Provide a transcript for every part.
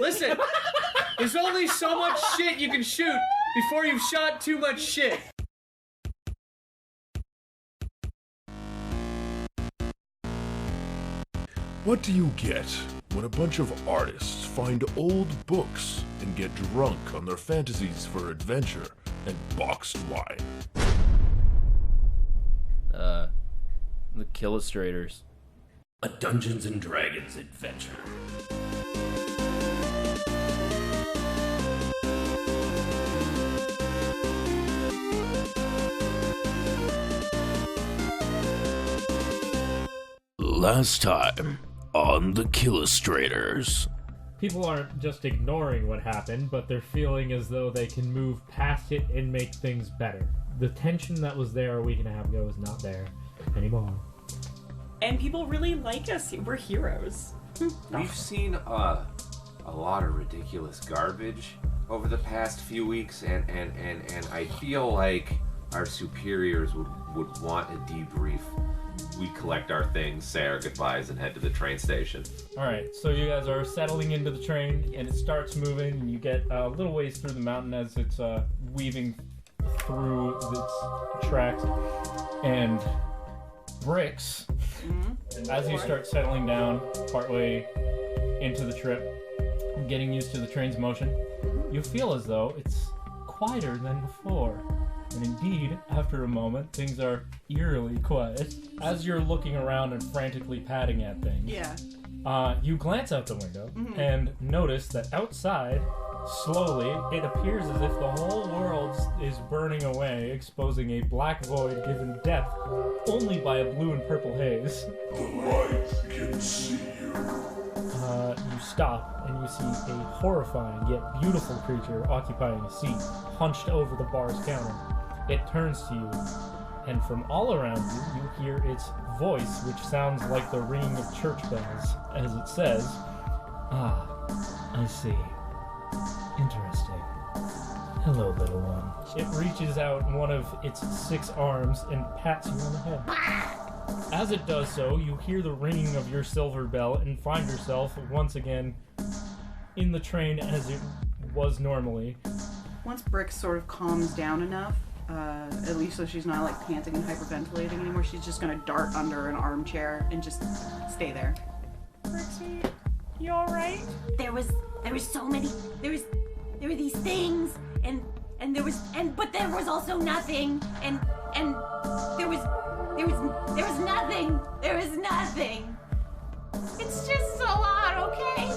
Listen, there's only so much shit you can shoot before you've shot too much shit. What do you get when a bunch of artists find old books and get drunk on their fantasies for adventure and boxed wine? The Killustrators. A Dungeons and Dragons adventure. Last time on the Killustrators. People aren't just ignoring what happened, but they're feeling as though they can move past it and make things better. The tension that was there a week and a half ago is not there anymore. And people really like us. We're heroes. We've seen a lot of ridiculous garbage over the past few weeks, and I feel like our superiors would want a debrief. We collect our things, say our goodbyes, and head to the train station. Alright, so you guys are settling into the train, and it starts moving, and you get a little ways through the mountain as it's weaving through its tracks. And Brix, as you start settling down partway into the trip, getting used to the train's motion, you feel as though it's quieter than before. And indeed, after a moment, things are eerily quiet. As you're looking around and frantically patting at things, you glance out the window and notice that outside, slowly, it appears as if the whole world is burning away, exposing a black void given depth only by a blue and purple haze. The light can see you. You stop and you see a horrifying yet beautiful creature occupying a seat, hunched over the bar's counter. It turns to you, and from all around you, you hear its voice, which sounds like the ringing of church bells, as it says, "Ah, I see. Interesting. Hello, little one." It reaches out one of its 6 arms and pats you on the head. As it does so, you hear the ringing of your silver bell and find yourself once again in the train as it was normally. Once Brix sort of calms down enough, at least so she's not like panting and hyperventilating anymore, she's just gonna dart under an armchair and just stay there. Brixie, you alright? There was so many, there were these things, but there was also nothing, and there was nothing. It's just a lot, okay?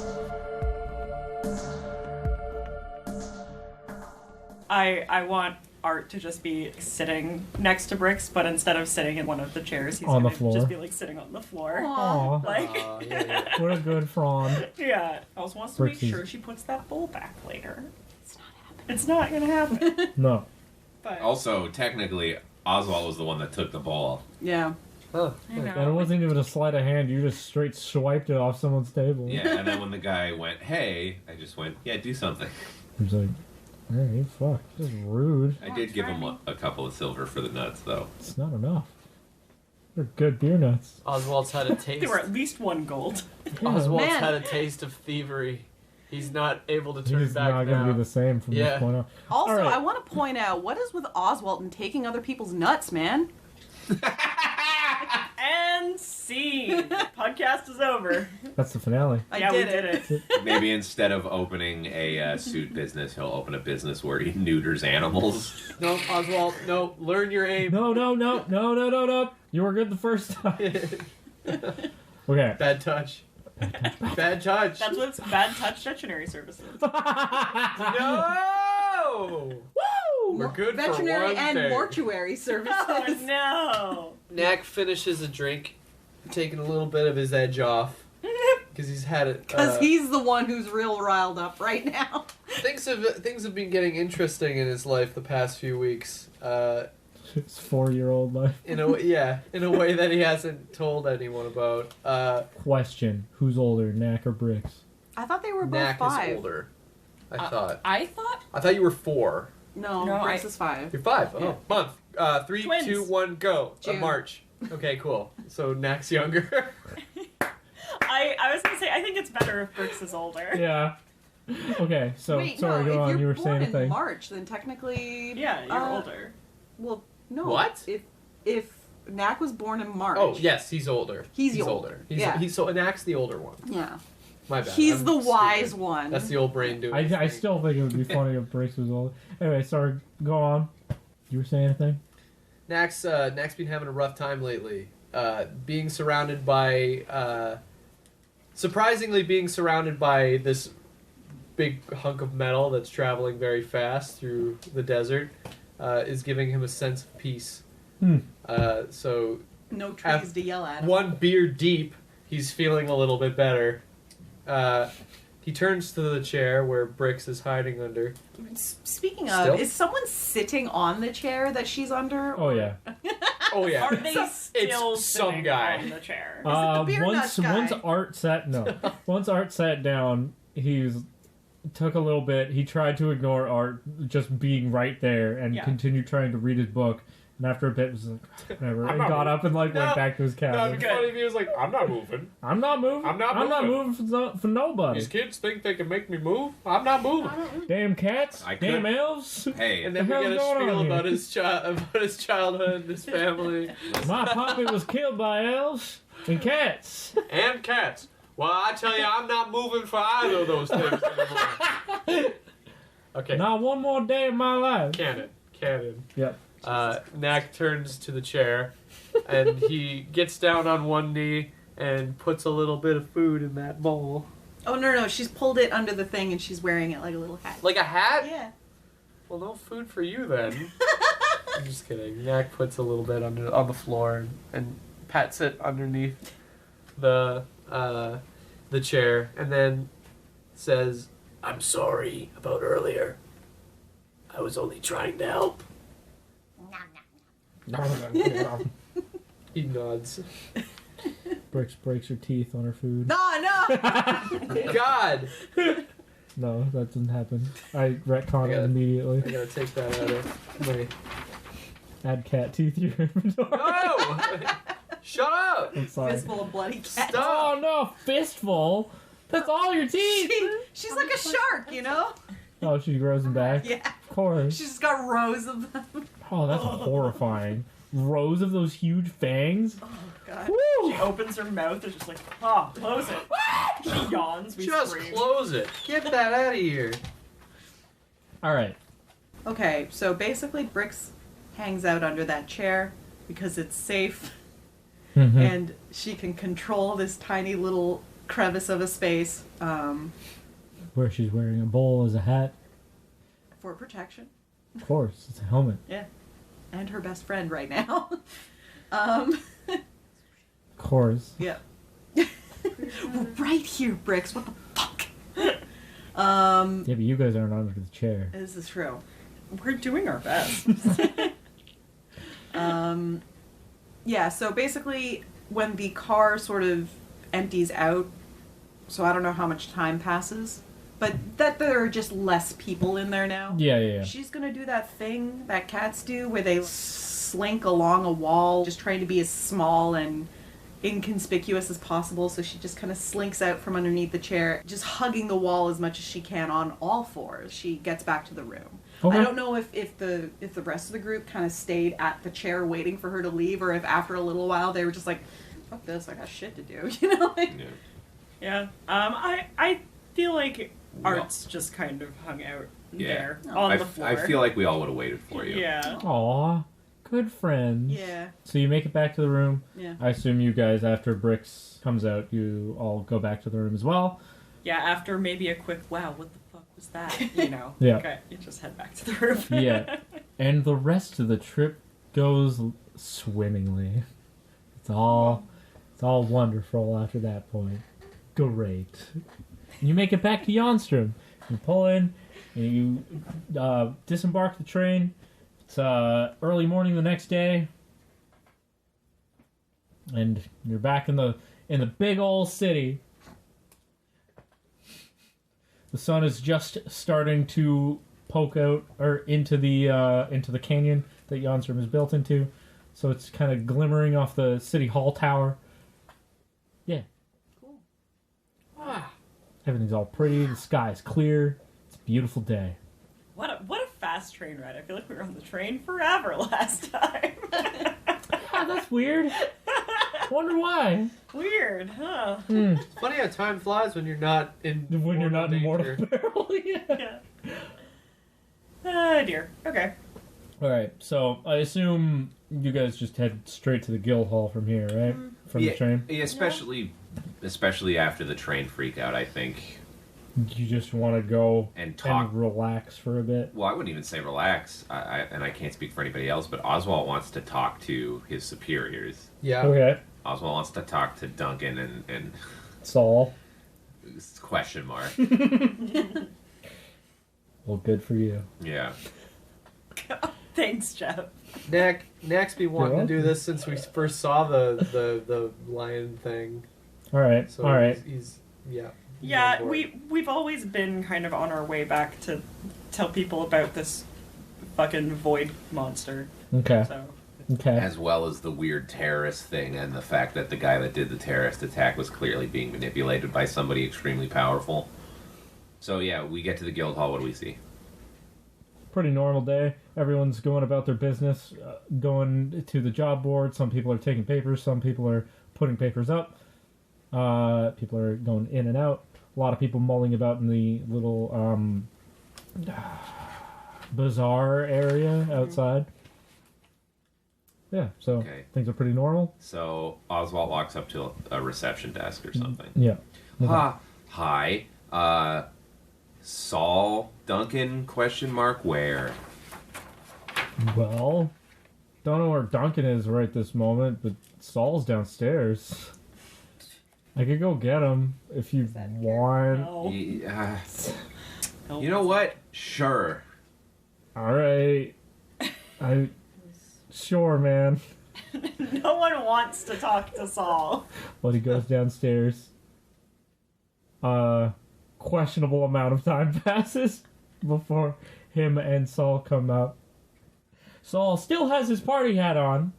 I want Art to just be sitting next to Brix, but instead of sitting in one of the chairs, he's on the gonna floor. just be like sitting on the floor. Aww. Like, What a good frond. yeah. I also wants to make Brixie's- sure she puts that bowl back later. It's not gonna happen. No. But Also, technically, Oswalt was the one that took the ball. Yeah. And it wasn't even a sleight of hand, you just straight swiped it off someone's table. Yeah, and then when the guy went, hey, I just went, yeah, do something. He was like, alright, fuck, this is rude. I did give him a couple of silver for the nuts, though. It's not enough. They're good beer nuts. Oswald's had a taste. there were at least 1 gold. Oswald's Man. had a taste of thievery. He's not able to turn He's back not now. going to be the same from this point on. Also, All right. I want to point out, what is with Oswalt and taking other people's nuts, man? And scene. Podcast is over. That's the finale. I yeah, did we did it. Maybe instead of opening a suit business, he'll open a business where he neuters animals. No, Oswald, no. Learn your aim. No. You were good the first time. Okay. Bad touch. Bad touch. That's what's Bad Touch Veterinary Services. No! Woo! We're good for Veterinary one and thing. mortuary services. Oh no! Knack finishes a drink, taking a little bit of his edge off. Because he's had it. Because he's the one who's real riled up right now. Things have been getting interesting in his life the past few weeks. His 4-year-old life. In a way that he hasn't told anyone about. Question: who's older, Knack or Brix? I thought they were both Knack 5. is older. I thought. I thought. I thought you were 4. No, No, Brix is 5. You're 5. Yeah. Oh, month. 3, Twins. 2, 1, go. June. March. Okay, cool. So Knack's younger. I was gonna say I think it's better if Brix is older. Yeah. Okay, so Wait, sorry, no, go if on. you're You were born saying a in thing. March, then technically... Yeah, you're older. Well, no. What? If Knack was born in March... Oh, yes, he's older. He's older. Yeah. He's so Knack's the older one. Yeah. My bad. He's I'm the wise stupid. one. That's the old brain doing his I thing. still think it would be funny if Brix was old. Anyway, sorry, go on. You were saying anything? Knack's been having a rough time lately. Being surrounded by... surprisingly being surrounded by this big hunk of metal that's traveling very fast through the desert is giving him a sense of peace. So No trees to yell at him. one beer deep, he's feeling a little bit better. He turns to the chair where Brix is hiding under. Speaking Still? of, is someone sitting on the chair that she's under? Oh yeah. Oh yeah, Are they still it's some sitting guy. on the chair? the beer Once nut guy? Once Art sat down, took a little bit. He tried to ignore Art just being right there and Yeah. continued trying to read his book. And after a bit, was like, whatever. And not got moving. up and went back to his No, cabin. it'd be funny if he was like, I'm not moving. I'm not moving. I'm not moving for nobody. These kids think they can make me move. I'm not moving. Damn cats. I Damn could- elves. Hey, And then The we get a hell's going on spiel here? about his childhood, his family, My puppy was killed by elves and cats. and cats. Well, I tell you, I'm not moving for either of those things anymore. Okay, Not one more day of my life. canon. Yep. Knack turns to the chair, and he gets down on one knee and puts a little bit of food in that bowl. Oh, no, she's pulled it under the thing and she's wearing it like a little hat. Like a hat? Yeah. Well, no food for you then. I'm just kidding. Knack puts a little bit on the floor and pats it underneath the chair, and then says, I'm sorry about earlier. I was only trying to help. he nods. Brix breaks her teeth on her food. No! God! No, that doesn't happen. I retcon it immediately. I gotta take that out of my... Add cat teeth to your inventory. No! Shut up! I'm sorry. Fistful of bloody cat. Oh no, fistful. That's all your teeth. She's like a shark, you know? Oh, she grows them back. Yeah. Of course. She's just got rows of them. Oh, that's horrifying. Rows of those huge fangs. Oh, God. Woo! She opens her mouth and just like, close it. She yawns. We Just scream. close it. Get that out of here. All right. Okay, so basically Brix hangs out under that chair because it's safe Mhm. and she can control this tiny little crevice of a space Where she's wearing a bowl as a hat. for protection. Of course, it's a helmet. Yeah. And her best friend right now. Of course. Yeah. We're right here, Brix. What the fuck? Yeah, but you guys aren't under the chair. This is true. We're doing our best. Yeah, so basically when the car sort of empties out, so I don't know how much time passes, but that there are just less people in there now. Yeah. She's gonna do that thing that cats do where they slink along a wall, just trying to be as small and inconspicuous as possible, so she just kind of slinks out from underneath the chair, just hugging the wall as much as she can on all fours. She gets back to the room. Okay. I don't know if the rest of the group kind of stayed at the chair waiting for her to leave, or if after a little while they were just like, fuck this, I got shit to do, you know? Like, Yeah. I feel like Art's just kind of hung out there on the floor. I feel like we all would have waited for you. Yeah. Aw, good friends. Yeah. So you make it back to the room. Yeah. I assume you guys, after Brix comes out, you all go back to the room as well. Yeah, after maybe a quick, wow, what the fuck was that? You know? Yeah. Okay, you just head back to the room. Yeah. And the rest of the trip goes swimmingly. It's all wonderful after that point. Great. You make it back to Jonstrom. You pull in, and you disembark the train. It's early morning the next day, and you're back in the big old city. The sun is just starting to poke out or into the canyon that Jonstrom is built into, so it's kind of glimmering off the city hall tower. Yeah. cool. Everything's all pretty. The sky's clear. It's a beautiful day. What a fast train ride. I feel like we were on the train forever last time. Yeah, that's weird. Wonder why. Weird, huh? It's funny how time flies when you're not in Mortal Peril. Yeah. Oh dear. Okay. All right, so I assume you guys just head straight to the guild hall from here, right? From the train. Yeah, especially after the train freak out, I think. You just want to go and talk, and relax for a bit. Well, I wouldn't even say relax. I can't speak for anybody else, but Oswalt wants to talk to his superiors. Yeah. Okay. Oswalt wants to talk to Duncan and Saul. Question mark. Well, good for you. Yeah. Thanks, Jeph. Knack's been wanting to do this since we first saw the lion thing. All right. So all right. He's Yeah, we've always been kind of on our way back to tell people about this fucking void monster. Okay. So. Okay. As well as the weird terrorist thing and the fact that the guy that did the terrorist attack was clearly being manipulated by somebody extremely powerful. So yeah, we get to the guild hall. What do we see? Pretty normal day. Everyone's going about their business, going to the job board. Some people are taking papers. Some people are putting papers up. People are going in and out. A lot of people mulling about in the little bazaar area outside. Yeah, so things are pretty normal. So Oswalt walks up to a reception desk or something. Yeah. Hi. Saul Duncan ? Where? Well, don't know where Duncan is right this moment, but Saul's downstairs. I could go get him if you want. No. Yeah. You know what? Sure. All right. Sure, man. No one wants to talk to Saul. But he goes downstairs. Questionable amount of time passes before him and Saul come up. Saul still has his party hat on.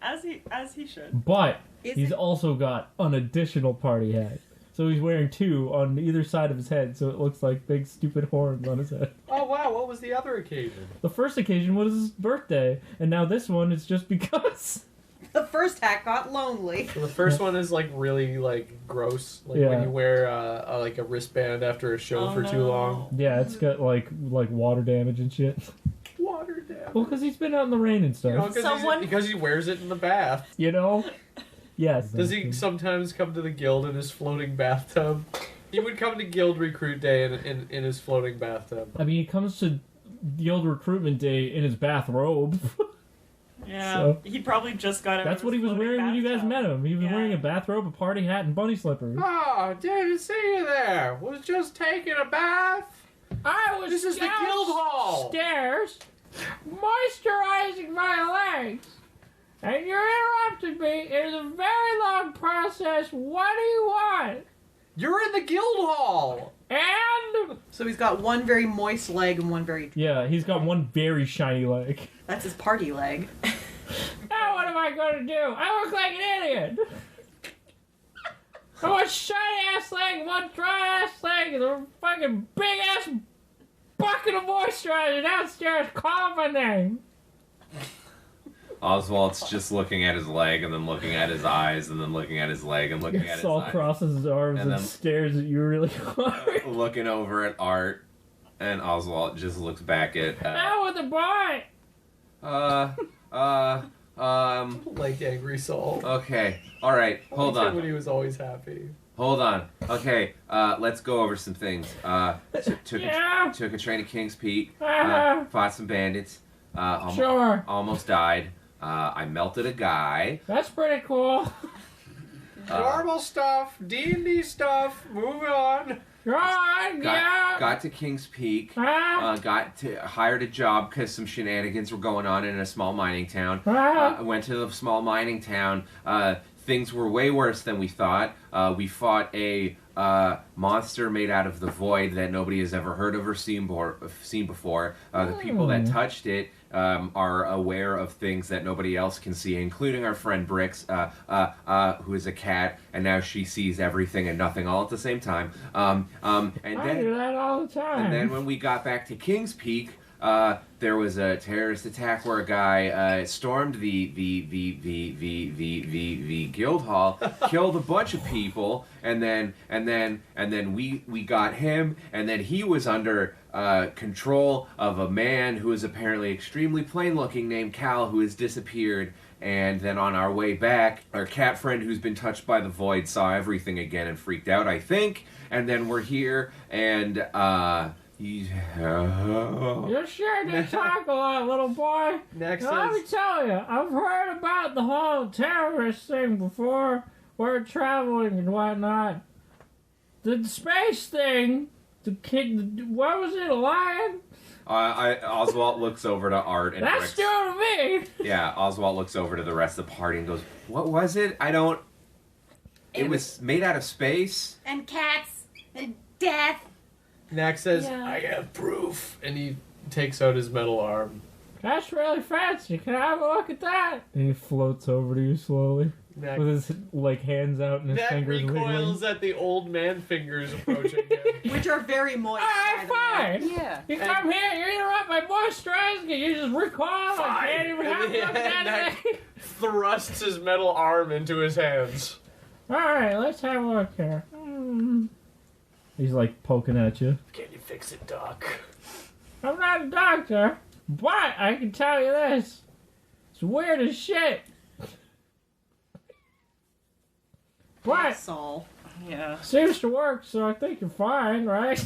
As he should. But he's also got an additional party hat. So he's wearing two on either side of his head, so it looks like big stupid horns on his head. Oh wow, what was the other occasion? The first occasion was his birthday, and now this one is just because. The first hat got lonely. So the first one is like really like gross, like when you wear like a wristband after a show for too long. Yeah, it's got like water damage and shit. Water damage. Well, because he's been out in the rain and stuff. You know, because he wears it in the bath. You know? Yes. Does he sometimes come to the guild in his floating bathtub? He would come to guild recruit day in his floating bathtub. I mean, he comes to guild recruitment day in his bathrobe. Yeah, So- he probably just got it. That's what he was wearing when you guys met him. He was wearing a bathrobe, a party hat, and bunny slippers. Oh, didn't see you there. Was just taking a bath. This is the guild hall. Stairs, moisturizing my legs, and you interrupted me. It is a very long process. What do you want? You're in the guild hall. And So he's got one very moist leg and one very... yeah, he's got one very shiny leg. That's his party leg. Now what am I going to do? I look like an idiot. I want a shiny ass leg, one dry ass leg, and a fucking big ass bucket of moisturizer downstairs. Call my name. Oswald's just looking at his leg and then looking at his eyes and then looking at his leg and looking at his Saul eyes. crosses his arms and then stares at you really hard. Looking over at Art, and Oswald just looks back at Now with the boy. Like angry Saul. Okay, all right, hold on. When he was always happy. Hold on. Okay, let's go over some things. Took a train to King's Peak. Fought some bandits. Sure. Almost died. I melted a guy. That's pretty cool. Normal stuff, D&D stuff. Moving on. Got to King's Peak. Hired a job because some shenanigans were going on in a small mining town. Went to the small mining town. things were way worse than we thought. We fought a monster made out of the void that nobody has ever heard of or seen before. The people that touched it are aware of things that nobody else can see, including our friend Brix, who is a cat, and now she sees everything and nothing all at the same time. And I do that all the time. And then when we got back to King's Peak, there was a terrorist attack where a guy stormed the guild hall, killed a bunch of people, and then we got him, and then he was under control of a man who is apparently extremely plain-looking named Cal, who has disappeared. And then on our way back, our cat friend who's been touched by the void saw everything again and freaked out, I think. And then we're here, and you sure did talk a lot, little boy. Next, now, let me tell you, I've heard about the whole terrorist thing before. We're traveling and whatnot. The space thing, what was it, a lion? Oswalt looks over to Art and That's Brix. new to me. Yeah, Oswalt looks over to the rest of the party and goes, "What was it? I don't." It was made out of space. And cats and death. Knack says, Yeah. I have proof. And he takes out his metal arm. That's really fancy. Can I have a look at that? And he floats over to you slowly. Knack, With his hands out and his Knack fingers recoils wiggling. at the old man fingers approaching him. Which are very moist. Alright, by the way. fine. Yeah. You come here, you interrupt my moisturizing, and you just recoil. I can't even have a look at Knack it. thrusts his metal arm into his hands. Alright, let's have a look here. He's like poking at you. Can you fix it, Doc? I'm not a doctor, but I can tell you this. It's weird as shit. But Saul. Yeah. seems to work, so I think you're fine, right?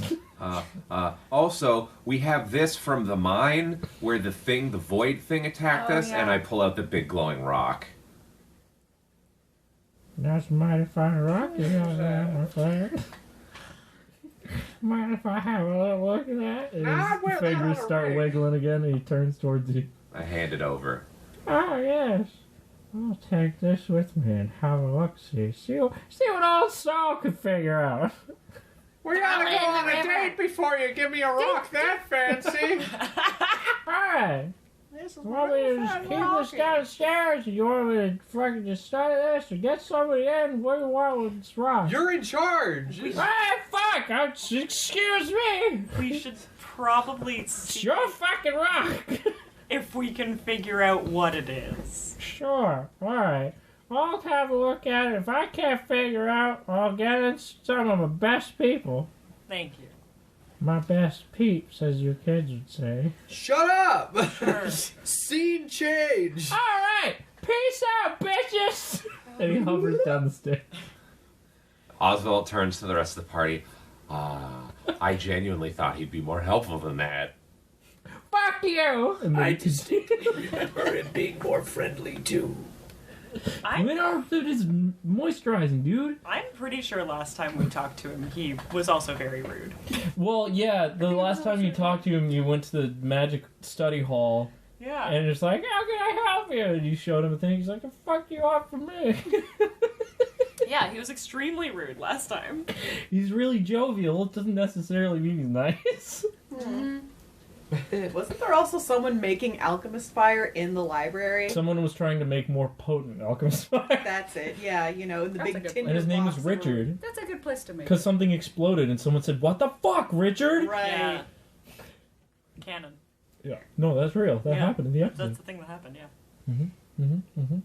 Also, we have this from the mine where the void thing attacked us, and I pull out the big glowing rock. That's a mighty fine rock you got there, my friend. Mind if I have a little look at that? And his fingers start wiggling again, and he turns towards you. I hand it over. Oh, yes. I'll take this with me and have a look-see. See what old Saul could figure out. We gotta go on a date before you give me a rock that fancy. Alright. You want me to just keep this downstairs, or you want me to fucking just study this, or get somebody in? What do you want with this rock? You're in charge. Hey, fuck! Excuse me! We should probably It's see your fucking rock! if we can figure out what it is. Sure, alright. I'll have a look at it. If I can't figure out, I'll get in some of my best people. Thank you. My best peeps, as your kids would say. Shut up. Sure. Scene change. Alright! Peace out, bitches! And he hovers down the stairs. Oswalt turns to the rest of the party. I genuinely thought he'd be more helpful than that. Fuck you! And then I he distinctly remember him being more friendly, too. It's moisturizing, dude. I'm pretty sure last time we talked to him, he was also very rude. Well, yeah, the last time you talked to him, you went to the magic study hall, Yeah. and it's like, how can I help you? And you showed him a thing, he's like, fuck you off for me. Yeah, he was extremely rude last time. He's really jovial, it doesn't necessarily mean he's nice. Wasn't there also someone making alchemist fire in the library? Someone was trying to make more potent alchemist fire. That's it. Yeah, you know, the That's a big good tinder And his name was box Richard. That's a good place to make Because something exploded and someone said, what the fuck, Richard? Right. Yeah. Canon. Yeah. No, that's real. That Yeah. happened in the episode. That's the thing that happened, yeah.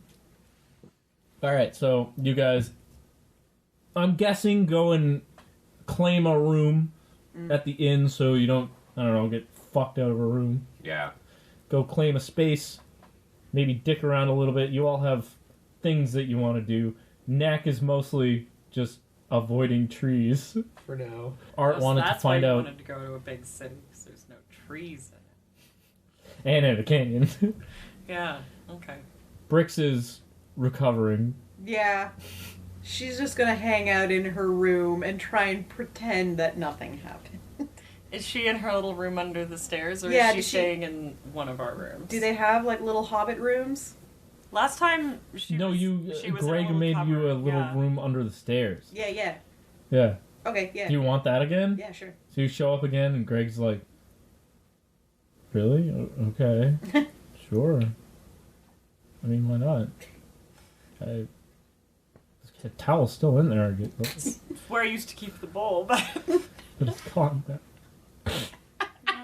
Alright, so you guys, I'm guessing go and claim a room at the inn so you don't, I don't know, get fucked out of a room. Yeah. Go claim a space, maybe dick around a little bit. You all have things that you want to do. Knack is mostly just avoiding trees. For now. Art wanted to That's why find he out, wanted to go to a big city, because there's no trees in and in a canyon. it. Yeah, okay. Brix is recovering. Yeah. She's just gonna hang out in her room and try and pretend that nothing happened. Is she in her little room under the stairs, or Yeah, is she does she- staying in one of our rooms? Do they have like little hobbit rooms? Last time she No, was, you. she was in a Greg little made you cupboard, a little yeah. room under the stairs. Yeah. Yeah. Okay, yeah. Do you want that again? Yeah, sure. So you show up again, and Greg's like, "Really? Okay, sure. I mean, why not? The towel's still in there, It's where I used to keep the bowl, but it's gone.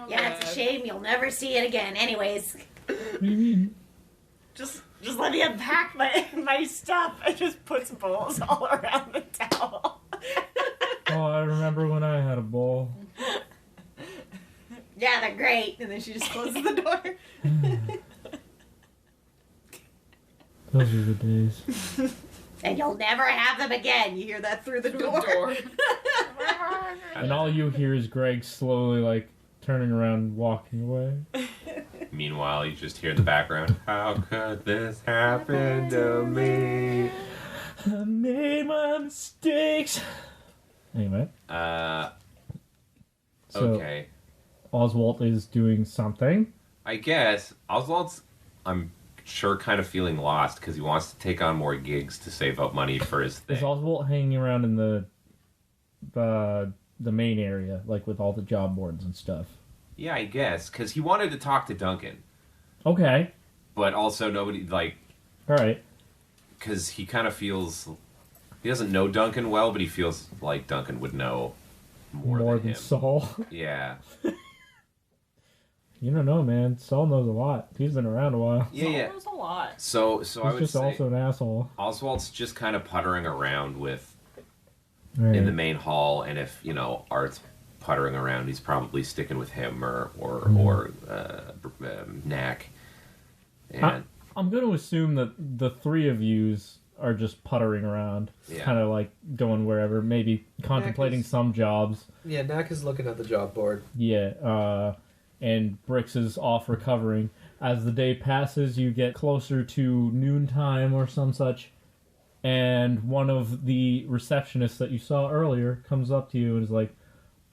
Yeah, it's a shame you'll never see it again. Anyways, What do you mean? just let me unpack my stuff. I just puts bowls all around the towel. Oh, I remember when I had a bowl. yeah, they're great. And then she just closes the door. Those are the days. And you'll never have them again. You hear that through the door. And all you hear is Greg slowly, like, turning around and walking away. Meanwhile, you just hear in the background, how could this happen to me? I made my mistakes. Anyway. Okay. Oswalt is doing something. I guess Oswald's, I'm sure, kind of feeling lost because he wants to take on more gigs to save up money for his thing. Is Oswalt hanging around in the main area, like with all the job boards and stuff? Yeah, I guess, because he wanted to talk to Duncan. Okay. But also nobody, like... Alright. Because he kind of feels... He doesn't know Duncan well, but he feels like Duncan would know more than him. Saul. Yeah. You don't know, man. Saul knows a lot. He's been around a while. Yeah. That was a lot. So He's I would just say also an asshole. Oswald's just kind of puttering around with Right. in the main hall, and if Art's puttering around, he's probably sticking with him or Knack. And I'm going to assume that the three of yous are just puttering around, Yeah. kind of like going wherever, maybe contemplating some jobs. Yeah, Knack is looking at the job board. Yeah, and Brix is off recovering. As the day passes, you get closer to noontime or some such, and one of the receptionists that you saw earlier comes up to you and is like,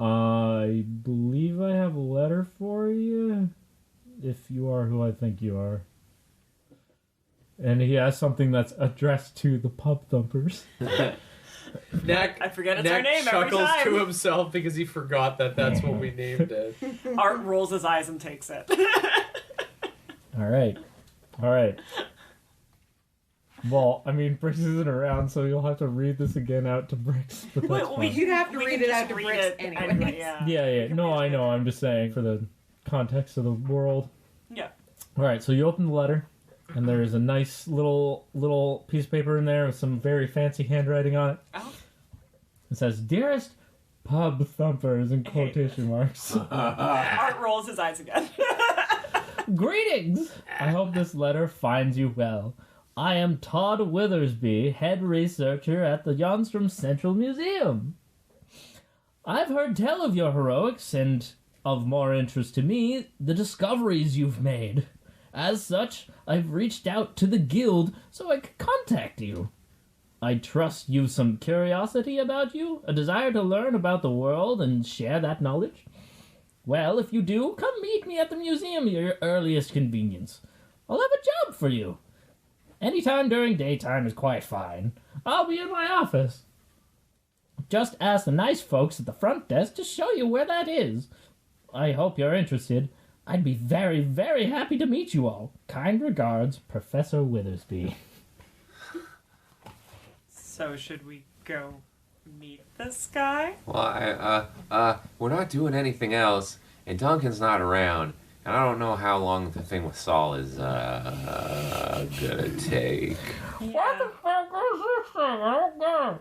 I believe I have a letter for you, if you are who I think you are. And he has something that's addressed to the pub thumpers. Knack, I forget it's Knack her name every chuckles time. to himself because he forgot that that's what we named it. Art rolls his eyes and takes it. All right. Well, I mean, Brix isn't around, so you'll have to read this again out to Brix. But that's fine. You'd have to We read can it out just to read Brix it anyway. yeah. Yeah. No, I know. I'm just saying for the context of the world. Yeah. All right, so you open the letter, and there is a nice little piece of paper in there with some very fancy handwriting on it. Oh. It says, "Dearest pub thumpers," in quotation marks. Art rolls his eyes again. Greetings! I hope this letter finds you well. I am Todd Withersby, head researcher at the Jonstrom Central Museum. I've heard tell of your heroics, and, of more interest to me, the discoveries you've made. As such, I've reached out to the guild so I could contact you. I trust you've some curiosity about you, a desire to learn about the world and share that knowledge. Well, if you do, come meet me at the museum at your earliest convenience. I'll have a job for you. Anytime during daytime is quite fine. I'll be in my office. Just ask the nice folks at the front desk to show you where that is. I hope you're interested. I'd be very, very happy to meet you all. Kind regards, Professor Withersby. So should we go meet this guy? Well, we're not doing anything else, and Duncan's not around, and I don't know how long the thing with Saul is gonna take. What the fuck is this thing? I don't get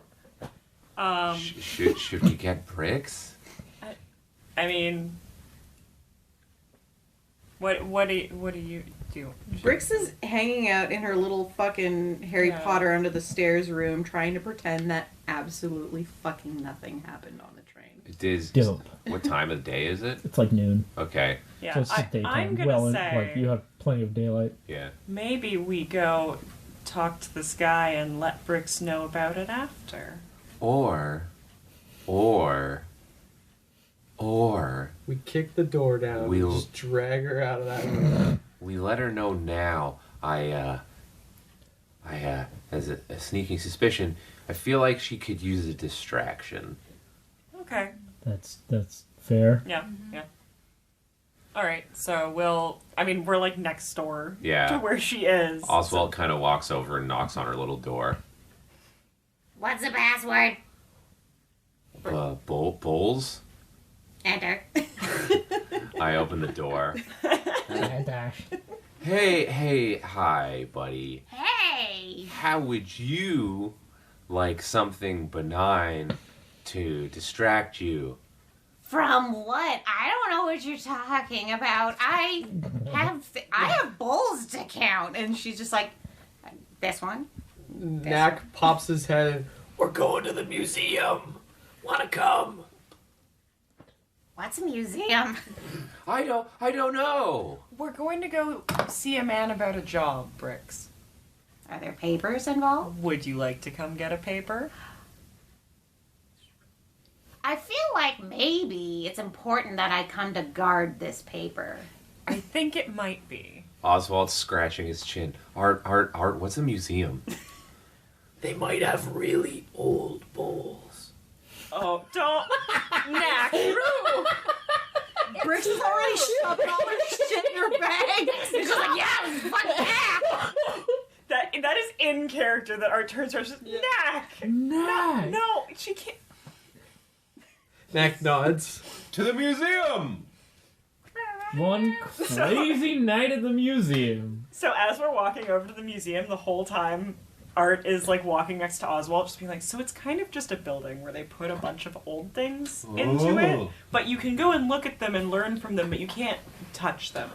it. Should we get Brix? I mean, what do you do? Brix is hanging out in her little fucking Harry Potter under the stairs room, trying to pretend that absolutely fucking nothing happened on the train. It is. Dope. What time of day is it? It's like noon. Okay. Yeah, So it's just daytime. I'm gonna say like you have plenty of daylight. Yeah. maybe we go talk to this guy and let Brix know about it after. Or We kick the door down We'll- and just drag her out of that room. we let her know now. I I has a sneaking suspicion. I feel like she could use a distraction. Okay. That's fair. Yeah. All right, so we're like next door to where she is. Oswalt kind of walks over and knocks on her little door. What's the password? Bowls? Enter. I open the door. Hey, hi, buddy. Hey! How would you like something benign to distract you? From what? I don't know what you're talking about. I have bowls to count. And she's just like, this one? Knack pops his head and, We're going to the museum. Wanna come? What's a museum? I don't know. We're going to go see a man about a job, Brix. Are there papers involved? Would you like to come get a paper? I feel like maybe it's important that I come to guard this paper. I think it might be. Oswald's scratching his chin. Art, what's a museum? They might have really old bowls. Oh, don't. Knack. Brix is already shoving all her shit in her bag. She's just like, yeah, fuck yeah! That is in character that Art turns around and says, Knack! No, she can't. Knack nods. To the museum! One crazy night at the museum. So as we're walking over to the museum, the whole time Art is like walking next to Oswalt, just being like, so it's kind of just a building where they put a bunch of old things into it, but you can go and look at them and learn from them, but you can't touch them.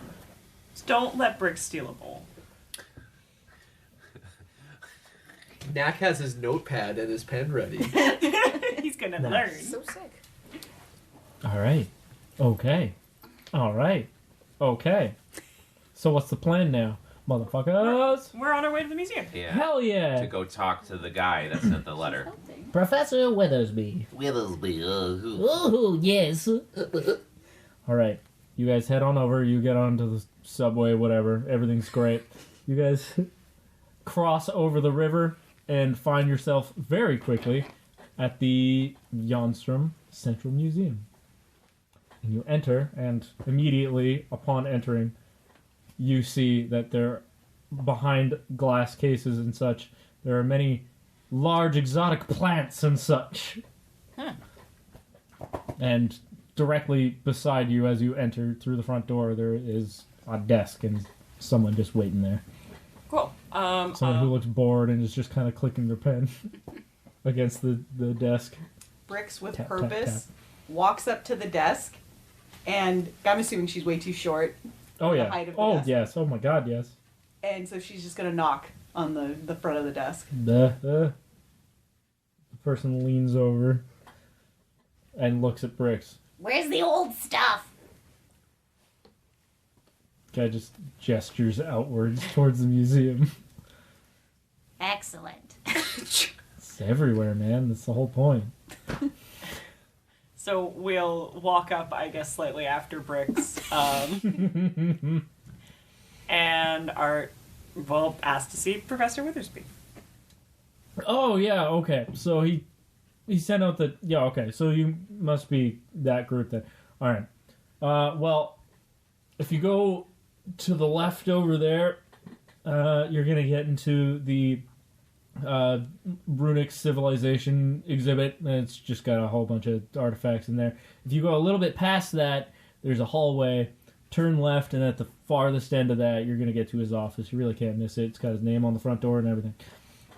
So don't let Brix steal a bowl. Knack has his notepad and his pen ready. He's gonna Nice. learn. So sick. All right. Okay. All right. Okay. So what's the plan now, motherfuckers? We're on our way to the museum. Yeah. Hell yeah! To go talk to the guy that sent the letter. Professor Withersby. Ooh, yes. All right. You guys head on over. You get onto the subway, whatever. Everything's great. You guys cross over the river and find yourself very quickly at the Jonstrom Central Museum. And you enter, and immediately upon entering, you see that there, behind glass cases and such, there are many large exotic plants and such. And directly beside you as you enter through the front door, there is a desk and someone just waiting there. Cool. Someone who looks bored and is just kind of clicking their pen against the desk. Brix, with Tap, purpose, tap, walks up to the desk, and I'm assuming she's way too short. Oh, the yeah. height of the Oh, desk. yes. Oh, my God, yes. And so she's just gonna knock on the front of the desk. The person leans over and looks at Brix. Where's the old stuff? Guy just gestures outwards towards the museum. Excellent. It's everywhere, man. That's the whole point. So we'll walk up, I guess, slightly after Brix. And Art will ask to see Professor Withersby. Oh, yeah, okay. So he sent out the... Yeah, okay. So you must be that group then. All right. Well, if you go to the left over there, you're going to get into the runic civilization exhibit. And it's just got a whole bunch of artifacts in there. If you go a little bit past that, there's a hallway. Turn left, and at the farthest end of that, you're going to get to his office. You really can't miss it. It's got his name on the front door and everything.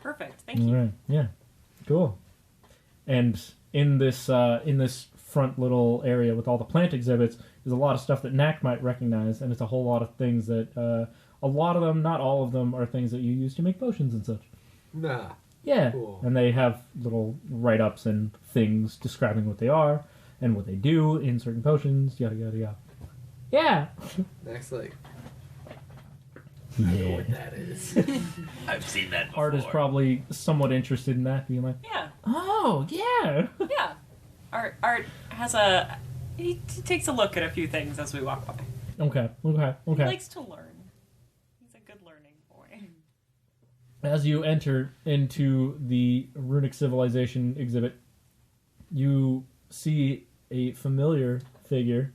Perfect. Thank you. All right. Yeah. Cool. And in this front little area with all the plant exhibits, there's a lot of stuff that Knack might recognize, and it's a whole lot of things that a lot of them, not all of them, are things that you use to make potions and such. Nah. Yeah. Cool. And they have little write-ups and things describing what they are and what they do in certain potions, yada, yada, yada. Yeah. Knack's like, I know what that is. I've seen that before. Art is probably somewhat interested in that, being like, Yeah. oh, yeah. Yeah. Art has he takes a look at a few things as we walk by. Okay. He likes to learn. He's a good learning boy. As you enter into the Runic Civilization exhibit, you see a familiar figure.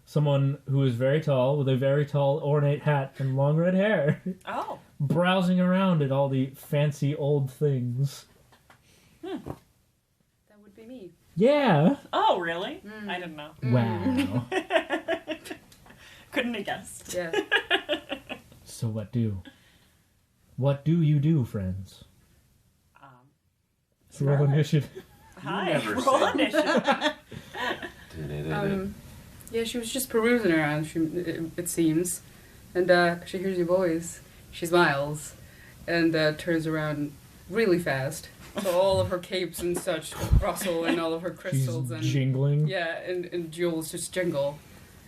Someone who is very tall, with a very tall, ornate hat and long red hair. Oh. Browsing around at all the fancy old things. That would be me. Yeah. Oh, really? I didn't know. Wow. Couldn't have guessed. Yeah. So what do? What do you do, friends? Roll initiative. Hi. never Roll said. initiative. Yeah, she was just perusing around, it seems. And she hears your voice. She smiles and turns around really fast. So all of her capes and such rustle and all of her crystals She's and jingling. yeah, and jewels just jingle.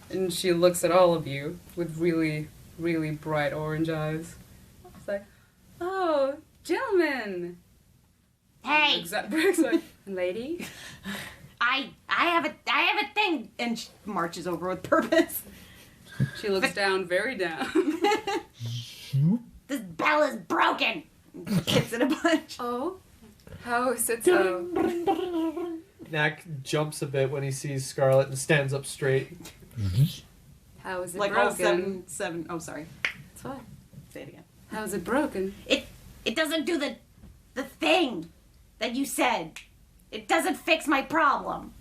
And she looks at all of you with really, really bright orange eyes. It's like, oh, gentlemen. Hey, Brix like, lady. I have a thing. And she marches over with purpose. She looks down, very down. This bell is broken. Hits it a bunch. Oh, how is it so? Knack jumps a bit when he sees Scarlet and stands up straight. How is it Like all broken? seven. Oh, sorry. It's fine. Say it again. How is it broken? It doesn't do the thing that you said. It doesn't fix my problem.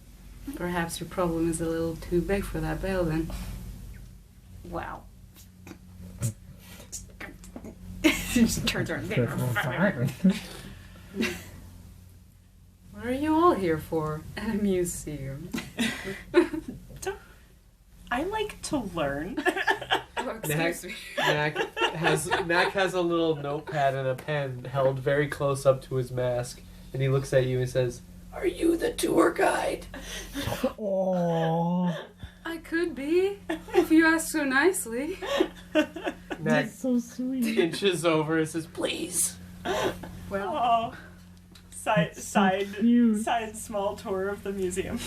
Perhaps your problem is a little too big for that bell then. Wow. She just turns around. What are you all here for at a museum? I like to learn. Oh, excuse me. Knack has a little notepad and a pen held very close up to his mask, and he looks at you and says, Are you the tour guide? Aww. I could be, if you ask so nicely. Knack So sweet. inches over and says, Please. Oh. Side cute. small tour of the museum.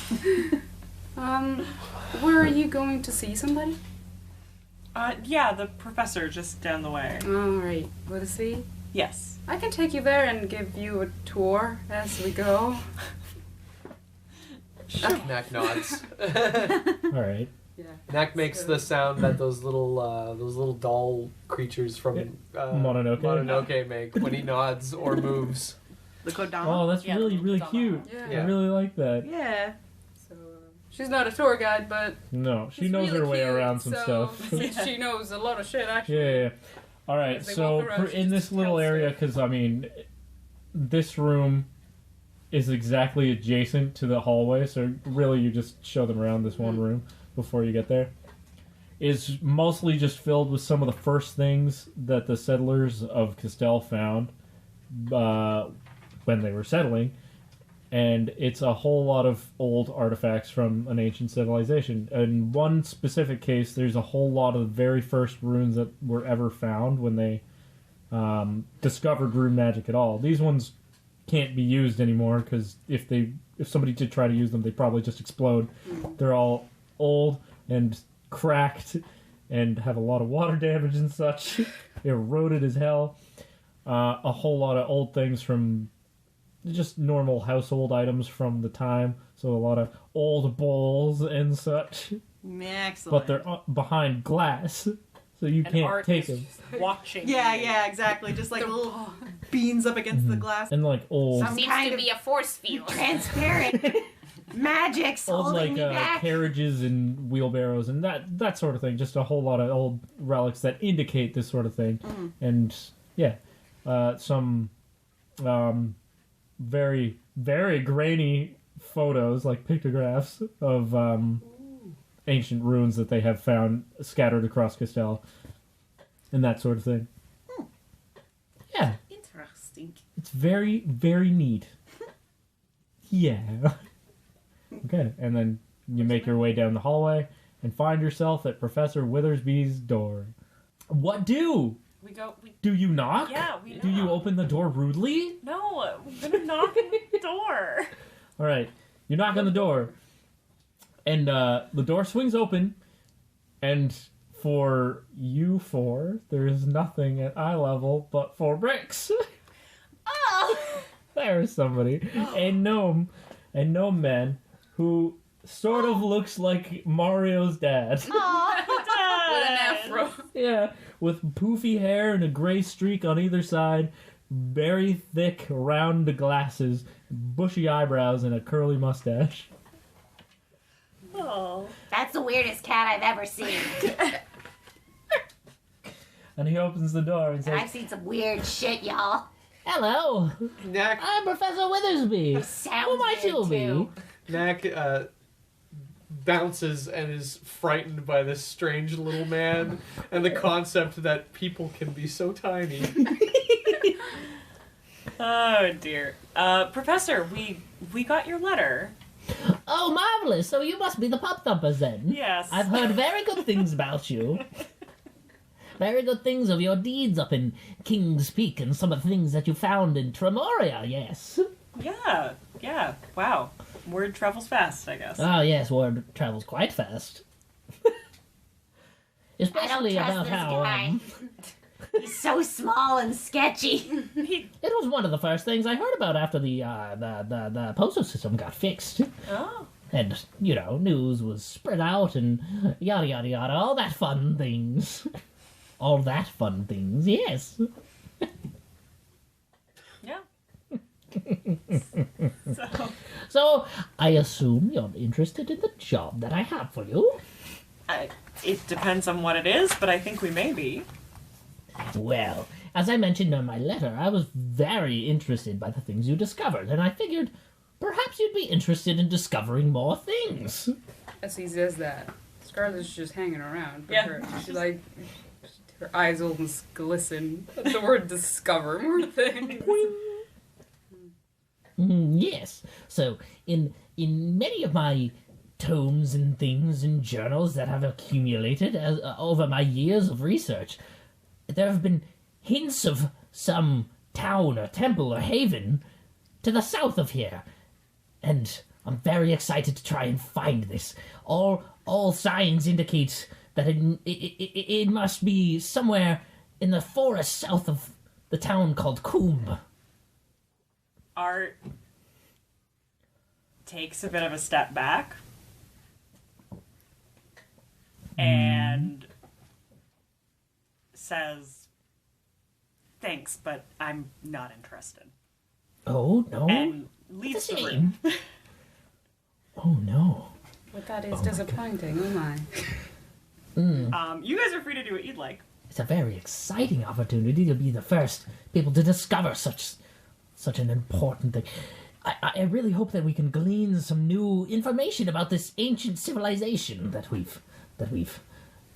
Where are you going to see somebody? Yeah, the professor just down the way. Alright, what is he? Yes. I can take you there and give you a tour as we go. Knack nods. Alright. Yeah. Knack makes the sound that those little doll creatures from Mononoke? make when he nods or moves. The Kodama. Oh, that's Yeah, really, the really Kodama. cute. Yeah. I really like that. Yeah. So, she's not a tour guide, but No, she she's knows really her way cute, around some so stuff. she knows a lot of shit, actually. Yeah. Alright, As they so walk around, she in this just little tells area, stuff. because, I mean, this room is exactly adjacent to the hallway, so really you just show them around this one room before you get there. Is mostly just filled with some of the first things that the settlers of Castell found when they were settling, and it's a whole lot of old artifacts from an ancient civilization. In one specific case, there's a whole lot of the very first runes that were ever found when they discovered rune magic at all. These ones can't be used anymore because if somebody did try to use them, they'd probably just explode. They're all old and cracked and have a lot of water damage and such. Eroded as hell. A whole lot of old things from just normal household items from the time. So a lot of old bowls and such. Excellent. But they're behind glass, so you And can't Art take is them. watching. Yeah, exactly. Just like little beans up against the glass. And like old, Some Seems kind to of be a force field. transparent magic's old holding like me back. carriages and wheelbarrows and that sort of thing. Just a whole lot of old relics that indicate this sort of thing. And yeah, some very, very grainy photos, like pictographs of ancient runes that they have found scattered across Castell, and that sort of thing. Yeah, Interesting. it's very, very neat. Yeah. Okay, and then you make your way down the hallway and find yourself at Professor Withersby's door. What do? We go. Do you knock? Yeah, we Do you knock. open the door rudely? No, we're gonna knock on the door. All right, you knock on the door, and the door swings open, and for you four, there is nothing at eye level but for Brix. There's somebody. A gnome man who sort of looks like Mario's dad. With an afro. Yeah, with poofy hair and a gray streak on either side, very thick, round glasses, bushy eyebrows, and a curly mustache. Oh. That's the weirdest cat I've ever seen. And he opens the door and says, I've seen some weird shit, y'all. "Hello, Knack, I'm Professor Withersby. Sounds Who might weird, you be?" too. Knack bounces and is frightened by this strange little man and the concept that people can be so tiny. Oh dear. Professor, we got your letter. Oh, marvelous! So you must be the Pop Thumpers then. Yes. I've heard very good things about you. Very good things of your deeds up in King's Peak and some of the things that you found in Tremoria, yes. Yeah. Wow. Word travels fast, I guess. Oh, yes, word travels quite fast. Especially I don't about trust this how, guy. He's so small and sketchy. it was one of the first things I heard about after the postal system got fixed. Oh. And, you know, news was spread out and yada yada yada, all that fun things. All that fun things, yes. Yeah. So, I assume you're interested in the job that I have for you? It depends on what it is, but I think we may be. Well, as I mentioned in my letter, I was very interested by the things you discovered, and I figured perhaps you'd be interested in discovering more things. As he says that, Scarlet's just hanging around. But Yeah. her eyes almost glisten at the word discover more things. Yes. So, in many of my tomes and things and journals that have accumulated over my years of research, there have been hints of some town or temple or haven to the south of here. And I'm very excited to try and find this. All signs indicate that it must be somewhere in the forest south of the town called Coombe. Art takes a bit of a step back and says, "Thanks, but I'm not interested." Oh, no? And leaves the That's a room. shame. Oh, no. But that is disappointing, oh my. You guys are free to do what you'd like. It's a very exciting opportunity to be the first people to discover such an important thing. I really hope that we can glean some new information about this ancient civilization that we've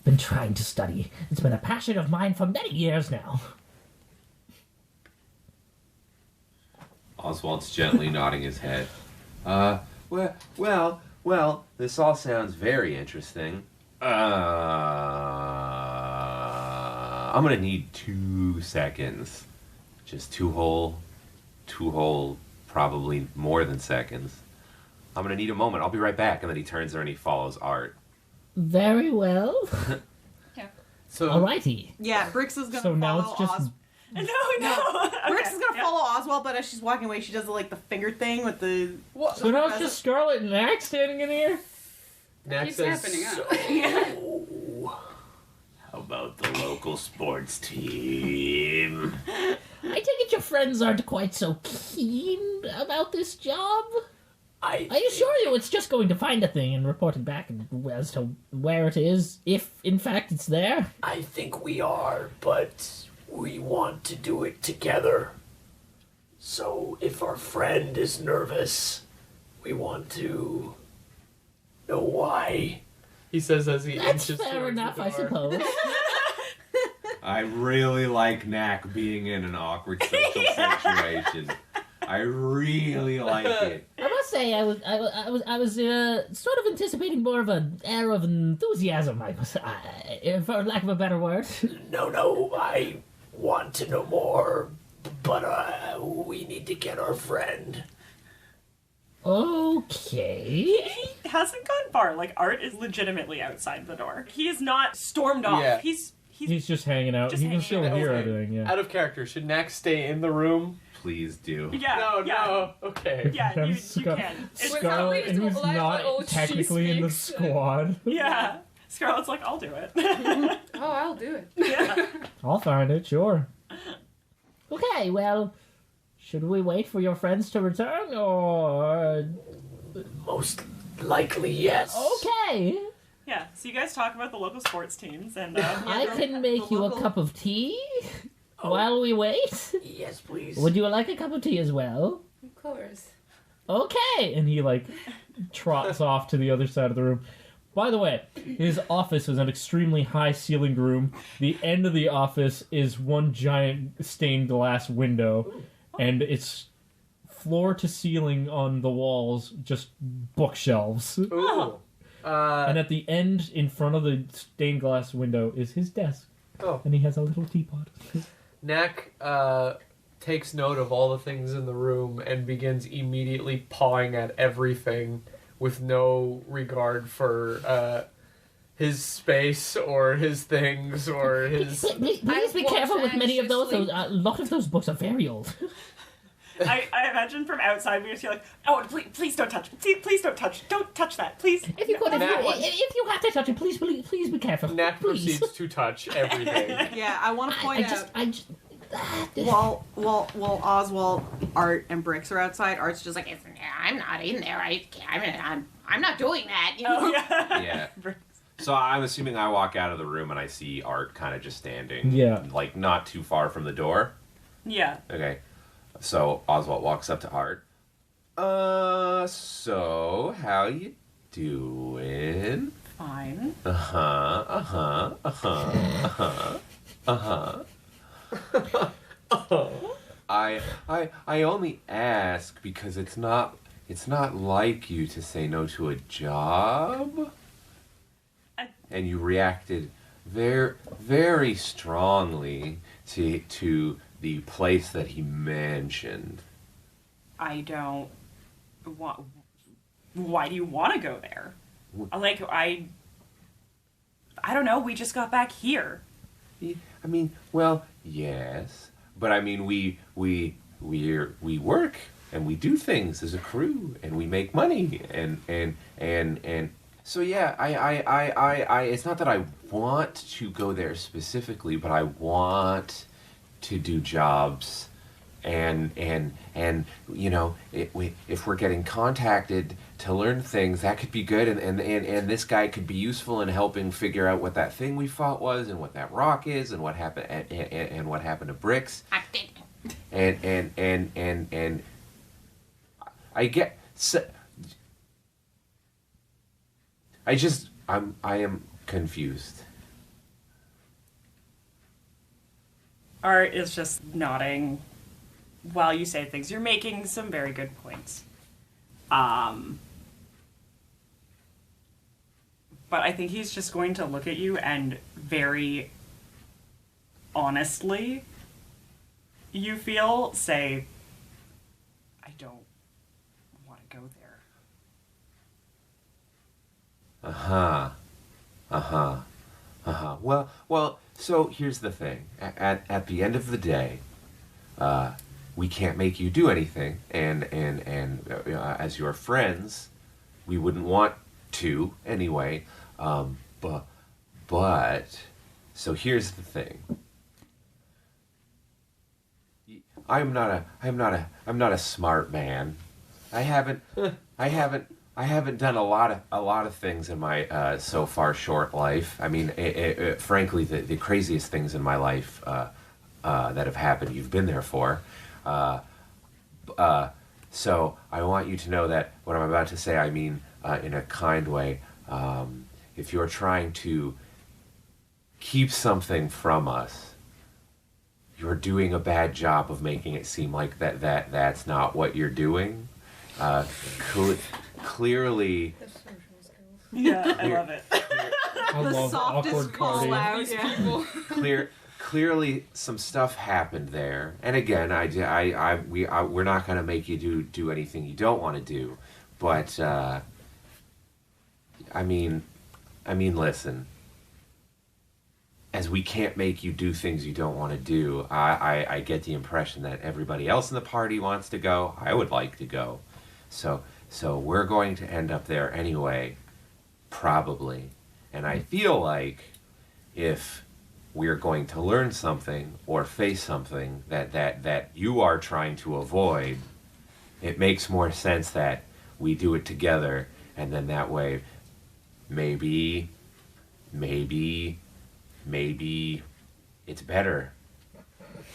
been trying to study. It's been a passion of mine for many years now. Oswalt's gently nodding his head. Well, this all sounds very interesting. I'm gonna need 2 seconds. Just two whole, probably more than seconds. I'm gonna need a moment. I'll be right back. And then he turns there and he follows Art. Very well. So, Alrighty. Yeah, Brix is gonna So follow now it's just No. Brix Okay. is gonna follow Oswalt, but as she's walking away, she does the finger thing with the. so now it's just Scarlet and Knack standing in here. Knack Keeps says, happening up. How about the local sports team? I take it your friends aren't quite so keen about this job. I assure you, it's just going to find a thing and report it back as to where it is, if in fact it's there. I think we are, but we want to do it together. So if our friend is nervous, we want to know why. he says as he That's inches fair towards enough, the I door. suppose. I really like Knack being in an awkward social situation. I really like it. I must say, I was sort of anticipating more of an air of enthusiasm, for lack of a better word. No, I want to know more, but we need to get our friend. Okay. He hasn't gone far. Art is legitimately outside the door. He is not stormed off. Yeah. He's He's just hanging out. just He can hanging still out. hear Okay. everything, yeah. Out of character, should Knack stay in the room? Please do. Yeah. No. Okay. Yeah, you Scar- can. It's, Scarlet, Wait, who's well, I not thought, she technically in the speaks. squad. yeah. Scarlet's like, I'll do it. Oh, I'll do it. yeah. I'll find it, sure. Okay, well, should we wait for your friends to return, or... Most likely, yes. Okay, Yeah. So you guys talk about the local sports teams, and I can make you a local- cup of tea while we wait. Yes, please. Would you like a cup of tea as well? Of course. Okay. And he, like, trots off to the other side of the room. By the way, his office is an extremely high-ceilinged room. The end of the office is one giant stained glass window, and it's floor to ceiling on the walls, just bookshelves. Ooh. And at the end, in front of the stained glass window, is his desk. Oh. And he has a little teapot. Knack takes note of all the things in the room and begins immediately pawing at everything with no regard for his space or his things or his... Please be watch careful with many of those. anxiously. A lot of those books are very old. I imagine from outside we just hear like, oh, please don't touch. Please don't touch. Don't touch that, please. If you could, Matt- if you have to touch it, please be careful. Knack Please. proceeds to touch everything. Yeah, I want to point out. I just. While Oswalt, Art, and Brix are outside, Art's just like, I'm not in there. I'm not doing that. You know? Oh yeah. Yeah. So I'm assuming I walk out of the room and I see Art kind of just standing, Yeah. like not too far from the door. Yeah. Okay. So Oswalt walks up to Art. So how you doing? Fine. I only ask because it's not like you to say no to a job. And you reacted very strongly to the place that he mentioned. I don't want. Why do you want to go there? Like I don't know. We just got back here. I mean, well, yes, but I mean, we work and we do things as a crew and we make money and so yeah, I it's not that I want to go there specifically, but I want to do jobs and you know, if we're getting contacted to learn things, that could be good, and this guy could be useful in helping figure out what that thing we fought was and what that rock is and what happened and what happened to Brix. And I get so, I am confused. Art is just nodding while you say things. You're making some very good points. But I think he's just going to look at you and very honestly, you feel, say, I don't want to go there. Well, so here's the thing. At the end of the day, we can't make you do anything, and as your friends, we wouldn't want to anyway. But so here's the thing. I'm not a smart man. I haven't done a lot of things in my so far short life. I mean, frankly, the craziest things in my life that have happened, you've been there for. So I want you to know that what I'm about to say, I mean in a kind way. If you're trying to keep something from us, you're doing a bad job of making it seem like that's not what you're doing. Clearly. Yeah, I love it. I love awkward party. Clearly, some stuff happened there, and again, we're not going to make you do anything you don't want to do, but I mean, listen. as we can't make you do things you don't want to do, I get the impression that everybody else in the party wants to go. I would like to go. So we're going to end up there anyway, probably. And I feel like if we're going to learn something or face something that you are trying to avoid, it makes more sense that we do it together, and then that way maybe it's better.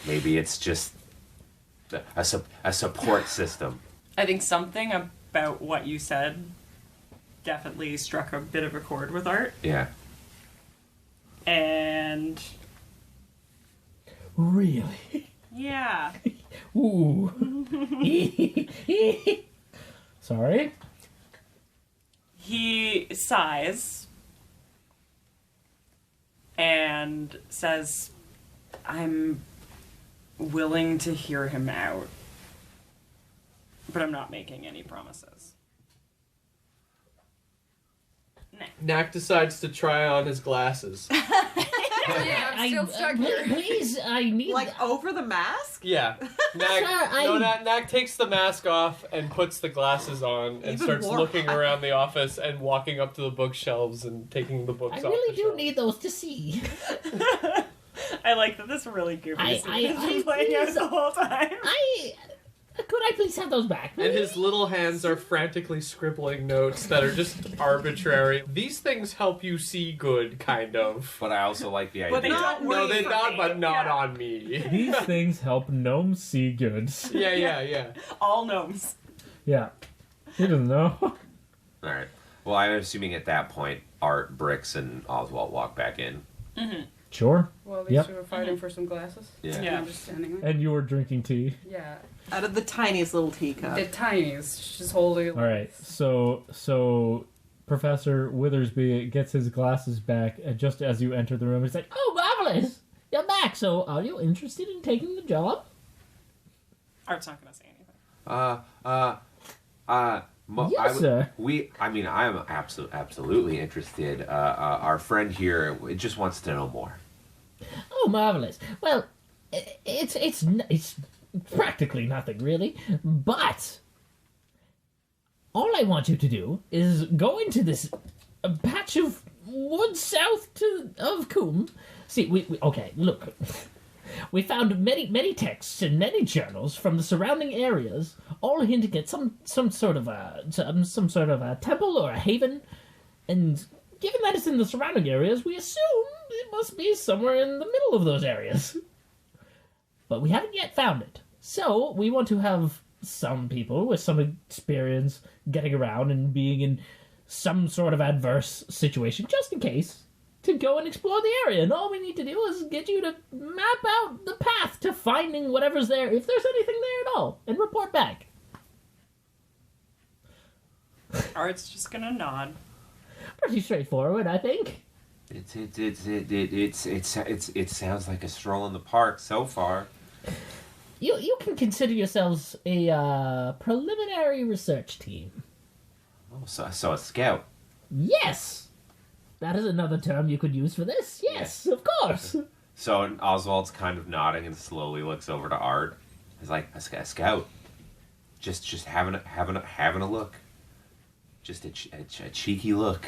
Maybe it's just a support system. I think something about what you said definitely struck a bit of a chord with Art. Yeah. And... Really? Yeah. Ooh. Sorry? He sighs and says, I'm willing to hear him out, but I'm not making any promises. Knack decides to try on his glasses. Yeah, I'm still stuck here. Please, I need... Like, over the mask? Yeah. Knack takes the mask off and puts the glasses on and Even starts more looking hot. around the office and walking up to the bookshelves and taking the books I off really the do shelves. need those to see. I like that this really goofy scene has been I playing out please- the whole time. Could I please have those back? And his little hands are frantically scribbling notes that are just arbitrary. These things help you see good, kind of. But I also like the idea. But they don't No, work they for not, me. but not Yeah. on me. These things help gnomes see good. Yeah. All gnomes. Yeah. He doesn't know. All right. Well, I'm assuming at that point, Art, Brix, and Oswalt walk back in. Mm-hmm. Sure. Well, these Yep. two were fighting for some glasses. Yeah. And Yeah. I'm just standing there. And you were drinking tea. Yeah. Out of the tiniest little teacup. The tiniest. She's holding it. All right. So Professor Withersby gets his glasses back just as you enter the room. He's like, Oh, marvelous! You're back, so are you interested in taking the job? Art's not going to say anything. Yes, sir. I'm absolutely interested. Our friend here just wants to know more. Oh, marvelous. Well, it's practically nothing, really. But all I want you to do is go into this patch of woods south of Coombe. See, we okay, look. We found many texts and many journals from the surrounding areas, all hinting at some sort of a temple or a haven. And given that it's in the surrounding areas, we assume it must be somewhere in the middle of those areas. But we haven't yet found it. So we want to have some people with some experience getting around and being in some sort of adverse situation, just in case, to go and explore the area. And all we need to do is get you to map out the path to finding whatever's there, if there's anything there at all, and report back. Art's just going to nod. Pretty straightforward, I think. It sounds like a stroll in the park so far. You can consider yourselves a preliminary research team. Oh, so a scout. Yes! That is another term you could use for this. Yes, of course. So Oswald's kind of nodding and slowly looks over to Art. He's like, a scout. Just having a look. Just a cheeky look.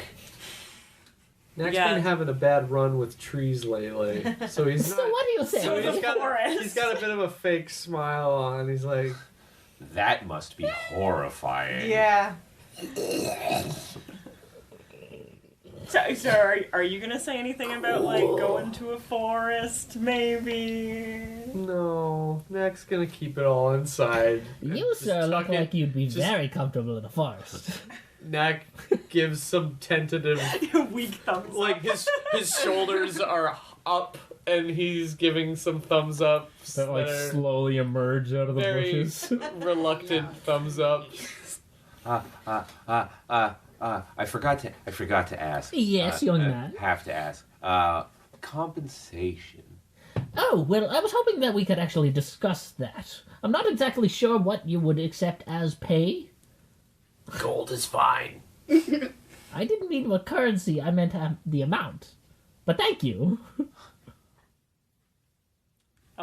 Knack's Yeah. been having a bad run with trees lately, so he's not. So what do you say? So he's got forest. a bit of a fake smile on. He's like, That must be horrifying. Yeah. So are you going to say anything about, like, going to a forest, maybe? no, Knack's gonna keep it all inside. You, Just sir, look tuck it- like you'd be just- very comfortable in the forest. Knack gives some tentative, Weak thumbs like up. his shoulders are up, and he's giving some thumbs up That like are slowly emerge out of the very bushes. reluctant thumbs up. I forgot to ask. Yes, young man. Have to ask. Compensation. Oh, well, I was hoping that we could actually discuss that. I'm not exactly sure what you would accept as pay. Gold is fine. I didn't mean what currency, I meant the amount. But thank you.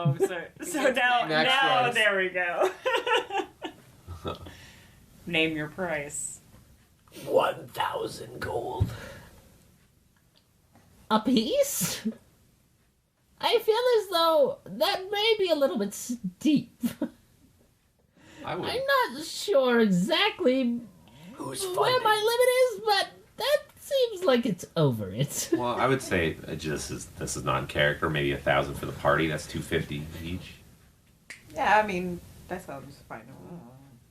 Oh, so now price. there we go. Name your price. 1,000 gold. A piece? I feel as though that may be a little bit steep. I'm not sure exactly where my limit is, but that seems like it's over it. Well, I would say this is non-character. Maybe 1,000 for the party. That's 250 each. Yeah, I mean, that sounds fine. I don't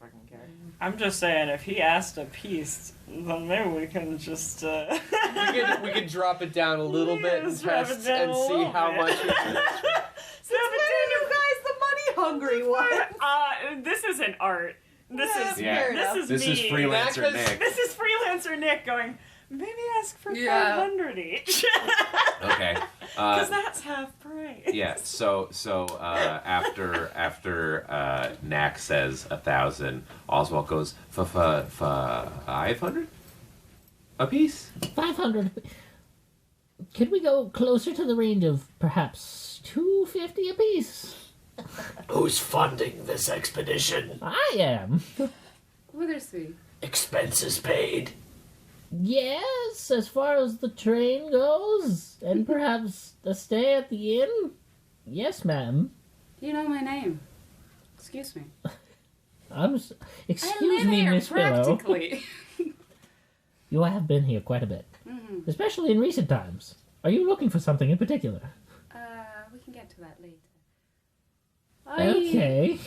fucking care. I'm just saying, if he asked a piece, then maybe we can just. We could drop it down a little bit and test and see how much. Since when are you guys the money hungry one? This isn't art. This is This me. is freelancer Nick. This is freelancer Nick going. Maybe ask for 500 each. Okay. Because that's half price. Yeah. So after Knack says 1,000, Oswalt goes for 500 a piece. 500. Could we go closer to the range of perhaps 250 apiece? Who's funding this expedition? I am. Withersby. Expenses paid. Yes, as far as the train goes, and perhaps a stay at the inn. Yes, ma'am. You know my name. Excuse me. Excuse me, Miss Willow. Practically. You have been here quite a bit, especially in recent times. Are you looking for something in particular? We can get to that later. Okay.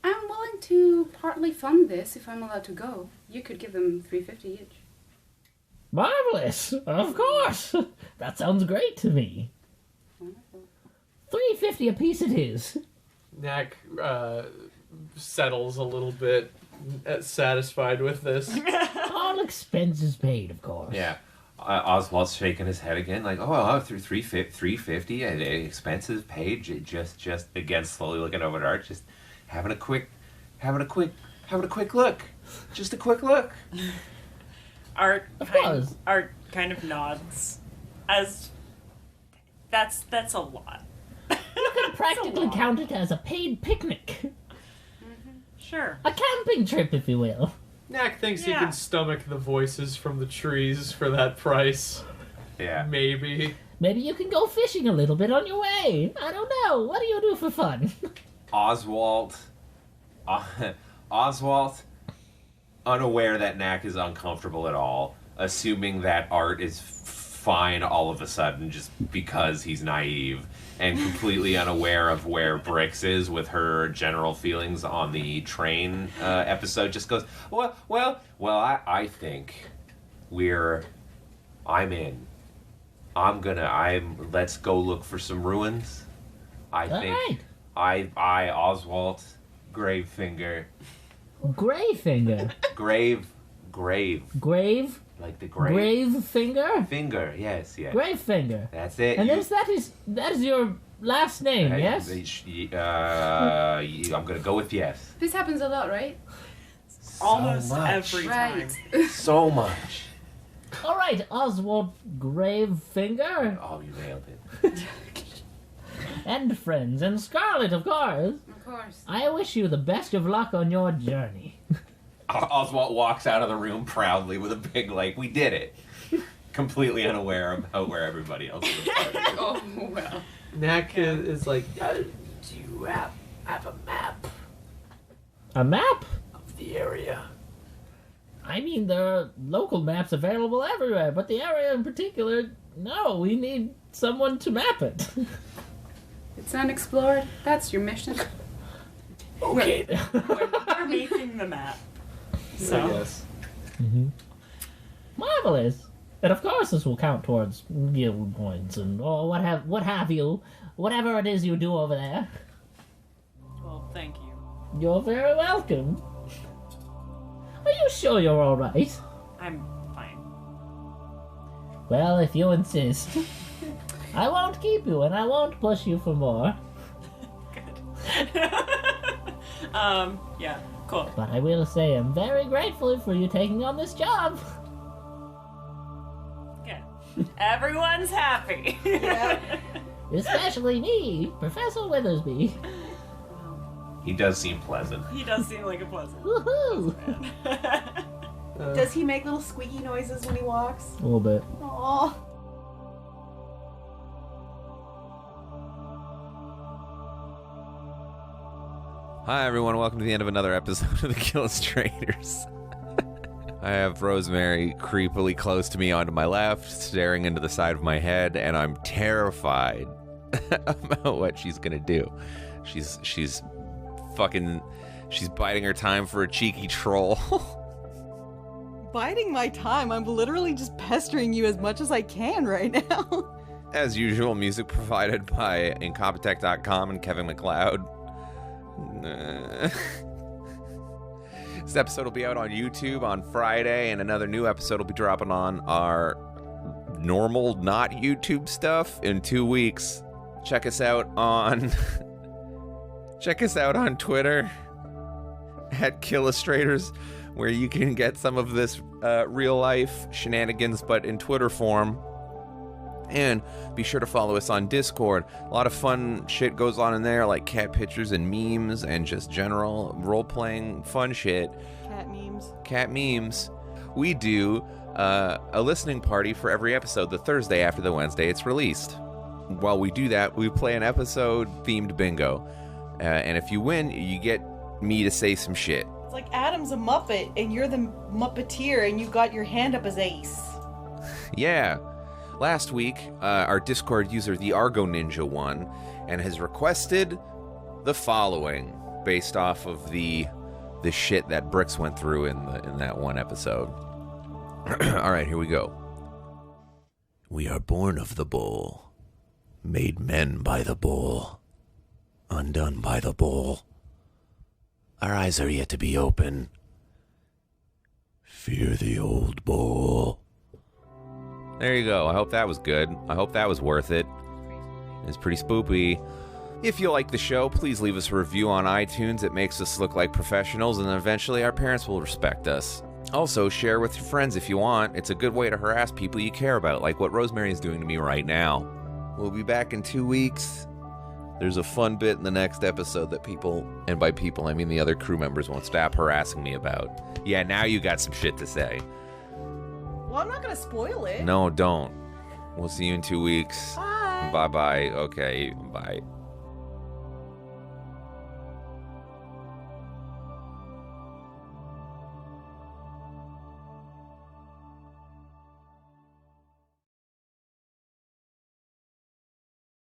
I'm willing to partly fund this if I'm allowed to go. You could give them 350 each. Marvelous! Of course! That sounds great to me. Wonderful. 350 apiece it is. Knack settles a little bit, satisfied with this. All expenses paid, of course. Yeah. Oswald's shaking his head again, like, oh, through 350, and expenses paid. Just again, slowly looking over at Art, just having a quick look, just a quick look. Art kind of nods, as that's a lot. You can practically count it as a paid picnic. Sure. A camping trip, if you will. Knack thinks he can stomach the voices from the trees for that price. Yeah. Maybe. Maybe you can go fishing a little bit on your way. I don't know. What do you do for fun? Oswalt, unaware that Knack is uncomfortable at all, assuming that Art is fine all of a sudden just because he's naive, and completely unaware of where Brix is with her general feelings on the train episode, just goes, well, I think I'm in. Let's go look for some ruins. I think Oswalt, Gravefinger. Gravefinger. Grave. Grave? Like the grave. Gravefinger? Finger, yes. Gravefinger. That's it. And that is your last name, yes? I'm gonna go with yes. This happens a lot, right? Almost much. every time. So much. All right, Oswald Gravefinger. Oh, you nailed it. And friends, and Scarlet, of course. Of course. I wish you the best of luck on your journey. Oswalt walks out of the room proudly with a big, we did it. Completely unaware about where everybody else is. Oh, well. Knack is like, do you have a map A map? of the area? I mean, there are local maps available everywhere, but the area in particular, no, we need someone to map it. It's unexplored. That's your mission. Okay. We're making the map. So. yes. Marvelous. And of course this will count towards guild points and what have you, whatever it is you do over there. Well, thank you. You're very welcome. Are you sure you're alright? I'm fine. Well, if you insist. I won't keep you and I won't push you for more. Good. Yeah, cool. But I will say I'm very grateful for you taking on this job. Good. Everyone's happy. Yeah. Especially me, Professor Withersby. He does seem pleasant. He does seem like a pleasant. Woohoo! Does he make little squeaky noises when he walks? A little bit. Aww. Hi everyone, welcome to the end of another episode of the Killustrators. I have Rosemary creepily close to me onto my left, staring into the side of my head, and I'm terrified about what she's gonna do. She's biting her time for a cheeky troll. Biding my time. I'm literally just pestering you as much as I can right now. As usual, music provided by Incompetech.com and Kevin MacLeod. This episode will be out on YouTube on Friday, and another new episode will be dropping on our normal, not YouTube stuff in 2 weeks. Check us out on Twitter at Killustrators, where you can get some of this real life shenanigans, but in Twitter form. And be sure to follow us on Discord. A lot of fun shit goes on in there, like cat pictures and memes and just general role-playing fun shit. Cat memes. We do a listening party for every episode the Thursday after the Wednesday it's released. While we do that, we play an episode-themed bingo. And if you win, you get me to say some shit. It's like Adam's a Muppet, and you're the Muppeteer, and you got your hand up as Ace. Yeah. Last week, our Discord user, the Argo Ninja, won and has requested the following based off of the shit that Brix went through in that one episode. All right, here we go. We are born of the bull, made men by the bull, undone by the bull. Our eyes are yet to be open. Fear the old bull. There you go. I hope that was good. I hope that was worth it. It's pretty spoopy. If you like the show, please leave us a review on iTunes. It makes us look like professionals, and eventually our parents will respect us. Also, share with your friends if you want. It's a good way to harass people you care about, like what Rosemary is doing to me right now. We'll be back in 2 weeks. There's a fun bit in the next episode that people, and by people I mean the other crew members, won't stop harassing me about. Yeah, now you got some shit to say. Well, I'm not gonna spoil it. No, don't. We'll see you in 2 weeks. Bye. Bye-bye. Okay, bye.